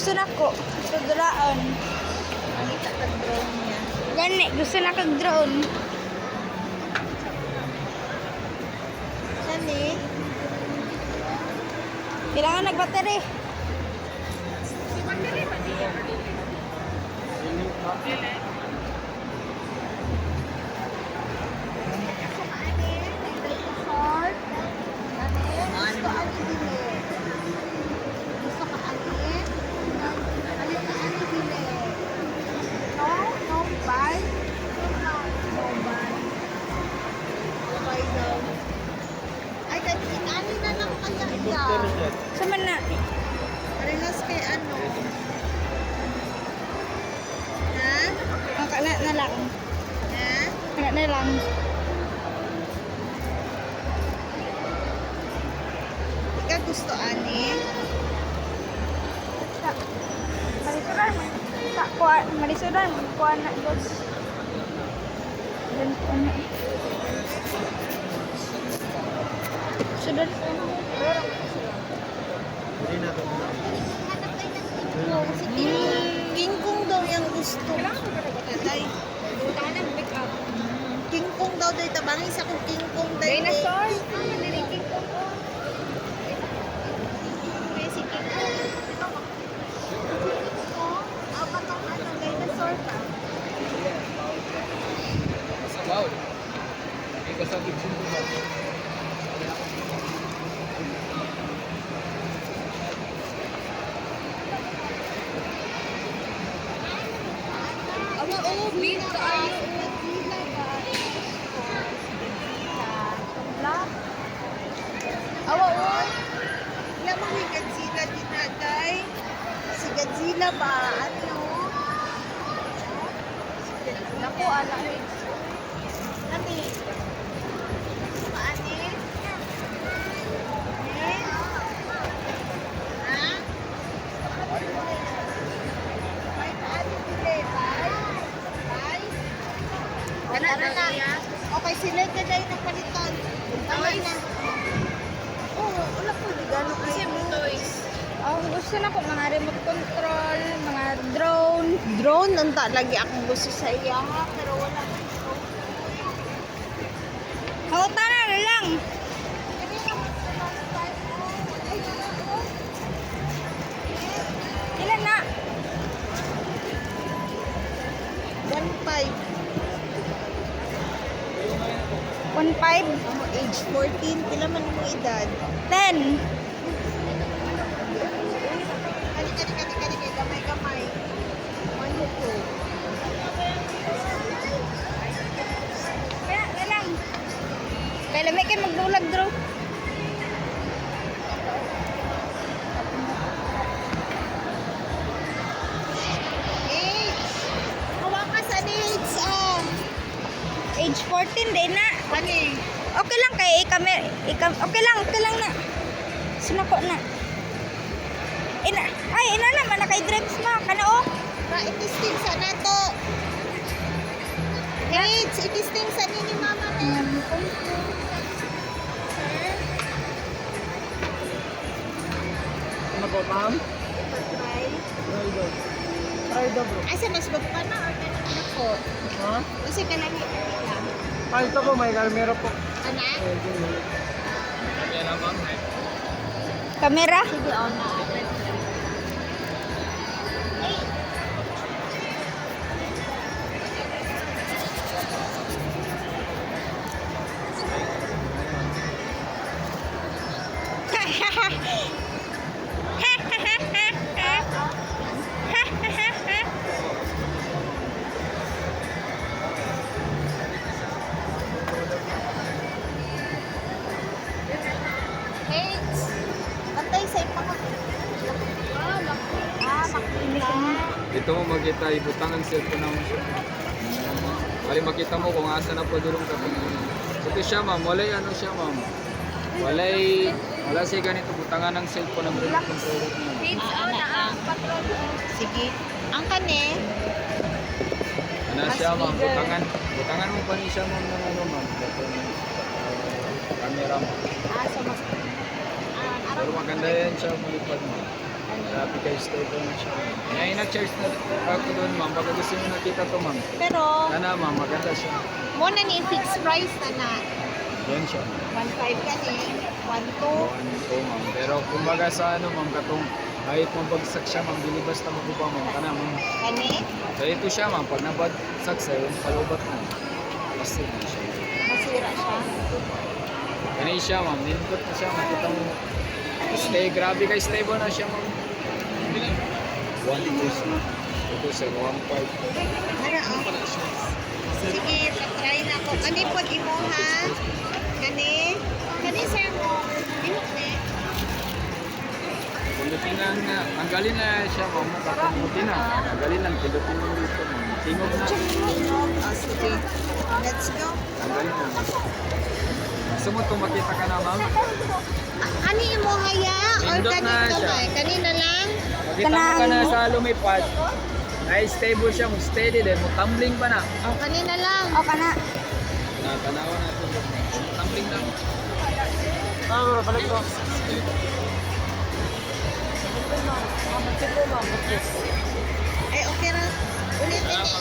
gusto na ko. Gusto draon. Nakita ka drone niya. Gani, gusto na kag drone. Sani? Kailangan nagbateri. Sa man na. Parehas kay ano? Ha? Ang kana na lang. Ha? Kana na lang. Ikaw gusto ani? Malisudan. Tak kuat. Malisudan. Kuat nak bos. Dan kuat. Sudah. King Kong daw yung gusto. Tatay. King Kong daw daw tabangin sa kong King Kong daw. Dinosaur? Si King Kong. Apat ang ano, dinosaur pa. Sabaw. Hindi ka sabit sumbo ba? Aba, oh, big tayo. Awa, oh. Ilan mo may Godzilla din na, day? Si Godzilla ba? Ano? Naku, ala. Nani? Paani? Eh? Ha? May paani dili, bay? Bay? Kana na ya. Okay, sila ka dahil ng palitan. Tawag na. Oo, wala ko. Gano'n kasi toys. Oh, gusto na ko mga remote control, mga drone. Drone, nanta lagi akong gusto sa iya, ha? Pero wala ko. Kauta na lang. Ilan na? 1.5. 1.5? Ako, age 14. Pila man mo edad? 10. Kani. Gamay. 1 to 2. Kaya lang. Kaya lamay kayo magbulag drone. Age! Hawakan sa age, ah! Age 14 din na. Kani? Okay lang kay okay lang na. Sinako na. Ina naman na kay drives ma kana oh. Itisting sa nato. Age, itisting sa nini mama na. Ano po, ma'am? Try daw bro. Ay, sa mas pa na or kanina ko? Ha? Kasi kalagi kanina. Ah, ito po, may camera po. Ana? Camera, ma'am. Kamera. Sige, on na. Patay sa ipakot. Dito mo makita, ibutang ang cellphone naman siya. Bali makita mo kung asa na padulong ka. Ito siya ma'am, walay ano siya ma'am. Wala siya ganito, butangan ng cellphone ng remote controller niya. Kids out na ang patrol. Sige. Ang kane, Ano siya ma'am, butangan mo pa niya siya ma'am ng ano ma'am. Camera mo. sa mas... Pero maganda yan siya, malipad mo. Grabe kayo, stable na siya. Kaya ina-charge na ako doon, ma'am. Baka gusto nyo nakita to, ma'am. Pero, Sana, ma'am, maganda siya. mo na ni fixed price na. Yan siya. 1.5 ka ni. 1.2. Oo, ma'am. Pero kumbaga sa ano, ma'am, katong kahit mabagsak siya, ma'am, dili basta magupa, ma'am. Kana, ma'am. Kani? So ito siya, ma'am. Pag nabagsak sa'yo, palubat mo. Plastic na siya. Masira siya. Ganun siya, ma'am. Nindot na siya. Makita mo. Stay, grabe kay stable na siya, ma'am. 1.2 siya. Ito siya, 1.5. Para oh. Sige, patry na ako. Kani po di mo ha? Kani? Kani sir mo? Di mo ni? Pindutin na, tanggalin na siya, ma'am. Pindutin na. Tanggalin lang, pindutin mo dito, ma'am. Tingog na. Oh, sige. Let's go. Tanggalin mo. Gusto mo itong makita ka na, ma'am? Kani mo haya? Or Pindot kani na siya. kamay? Kani na lang? Makita mo ka na sa lumipad. Na-stable siya, mag-steady din. Mag-tumbling pa na. Oh, kani na lang. O ka na. Tanawan natin. Tumbling lang. Eh, okay ra. Ulitin eh.